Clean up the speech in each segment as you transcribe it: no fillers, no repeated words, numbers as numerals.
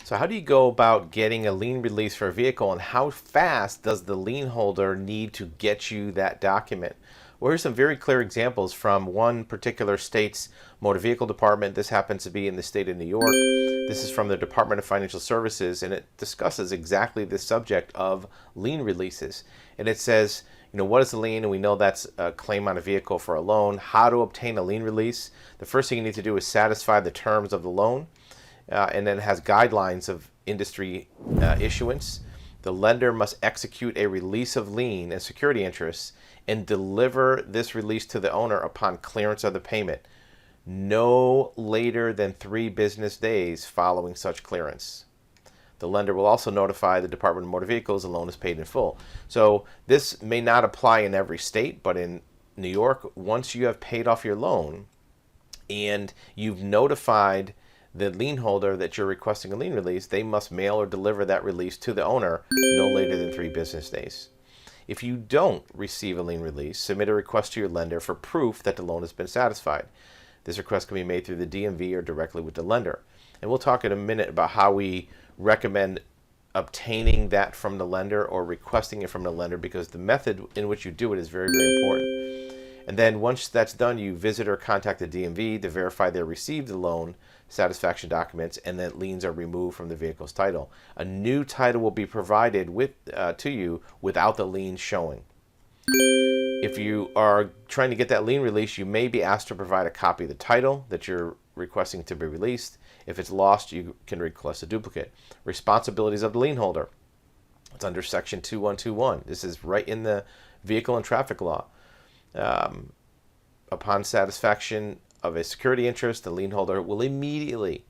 So how do you go about getting a lien release for a vehicle, and how fast does the lien holder need to get you that document? Well, here's some very clear examples from one particular state's motor vehicle department. This happens to be in the state of New York. This is from the Department of Financial Services, and it discusses exactly this subject of lien releases. And it says, what is a lien? And we know that's a claim on a vehicle for a loan. How to obtain a lien release. The first thing you need to do is satisfy the terms of the loan. And then it has guidelines of industry issuance. The lender must execute a release of lien and security interests and deliver this release to the owner upon clearance of the payment, no later than 3 business days following such clearance. The lender will also notify the Department of Motor Vehicles the loan is paid in full. So this may not apply in every state, but in New York, once you have paid off your loan and you've notified the lien holder that you're requesting a lien release, they must mail or deliver that release to the owner no later than 3 business days. If you don't receive a lien release, submit a request to your lender for proof that the loan has been satisfied. This request can be made through the DMV or directly with the lender. And we'll talk in a minute about how we recommend obtaining that from the lender or requesting it from the lender, because the method in which you do it is very, very important. And then once that's done, you visit or contact the DMV to verify they received the loan satisfaction documents, and that liens are removed from the vehicle's title. A new title will be provided to you without the lien showing. If you are trying to get that lien release, you may be asked to provide a copy of the title that you're requesting to be released. If it's lost, you can request a duplicate. Responsibilities of the lien holder. It's under Section 2121. This is right in the Vehicle and Traffic Law. Upon satisfaction of a security interest, the lien holder will immediately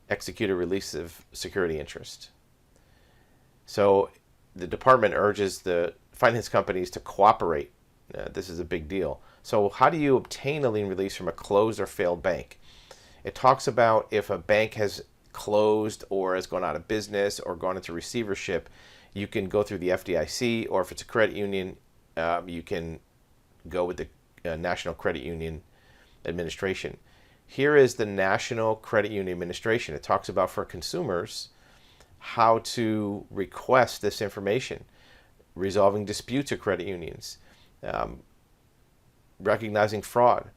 execute a release of security interest. So the department urges the finance companies to cooperate. This is a big deal. So how do you obtain a lien release from a closed or failed bank? It talks about if a bank has closed or has gone out of business or gone into receivership, you can go through the FDIC, or if it's a credit union, you can go with the National Credit Union Administration. Here is the National Credit Union Administration. It talks about, for consumers, how to request this information, resolving disputes of credit unions, recognizing fraud.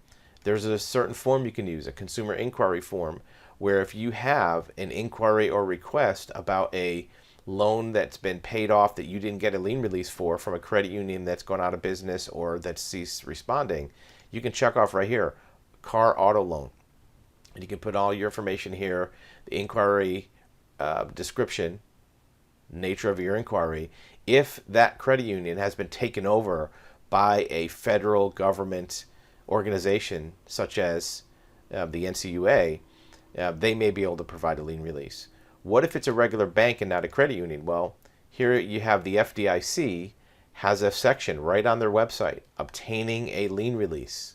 There's a certain form you can use, a consumer inquiry form, where if you have an inquiry or request about a loan that's been paid off that you didn't get a lien release for from a credit union that's gone out of business or that's ceased responding, you can check off right here, car auto loan. And you can put all your information here, the inquiry description, nature of your inquiry. If that credit union has been taken over by a federal government organization such as the NCUA, they may be able to provide a lien release. What if it's a regular bank and not a credit union? Well, here you have the FDIC has a section right on their website, obtaining a lien release.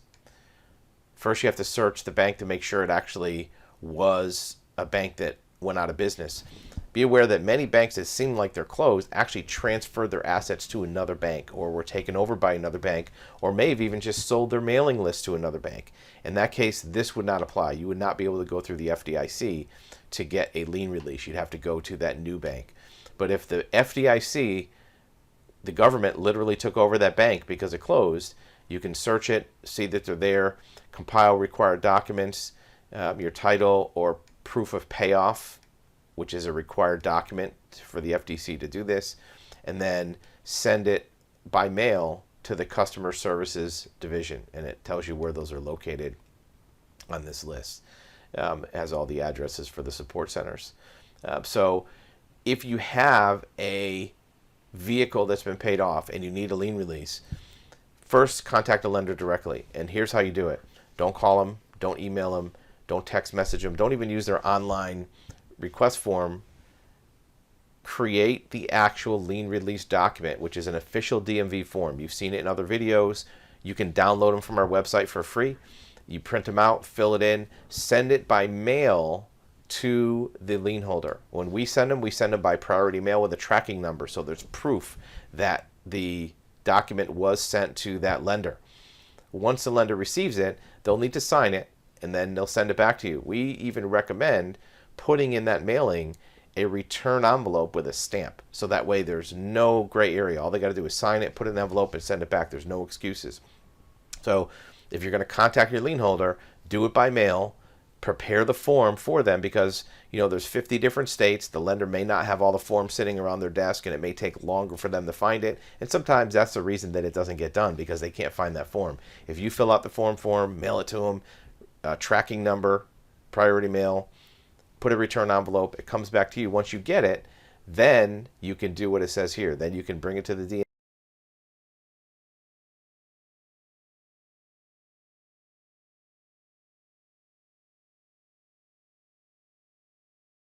First, you have to search the bank to make sure it actually was a bank that went out of business. Be aware that many banks that seem like they're closed actually transferred their assets to another bank, or were taken over by another bank, or may have even just sold their mailing list to another bank. In that case, this would not apply. You would not be able to go through the FDIC to get a lien release. You'd have to go to that new bank. But if the FDIC, the government, literally took over that bank because it closed, you can search it, see that they're there, compile required documents, your title or proof of payoff, which is a required document for the FDIC to do this, and then send it by mail to the Customer Services Division, and it tells you where those are located on this list. It has all the addresses for the support centers. So if you have a vehicle that's been paid off and you need a lien release, first contact a lender directly. And here's how you do it. Don't call them, don't email them, don't text message them, don't even use their online request form. Create the actual lien release document, which is an official DMV form. You've seen it in other videos. You can download them from our website for free. You print them out, fill it in, send it by mail to the lien holder. When we send them by priority mail with a tracking number, so there's proof that the document was sent to that lender. Once the lender receives it, they'll need to sign it, and then they'll send it back to you. We even recommend putting in that mailing a return envelope with a stamp. So that way there's no gray area. All they got to do is sign it, put it in an envelope, and send it back. There's no excuses. So if you're going to contact your lien holder, do it by mail. Prepare the form for them, because there's 50 different states. The lender may not have all the forms sitting around their desk, and it may take longer for them to find it. And sometimes that's the reason that it doesn't get done, because they can't find that form. If you fill out the form, mail it to them, tracking number, priority mail, put a return envelope, it comes back to you. Once you get it, then you can do what it says here. Then you can bring it to the DMV.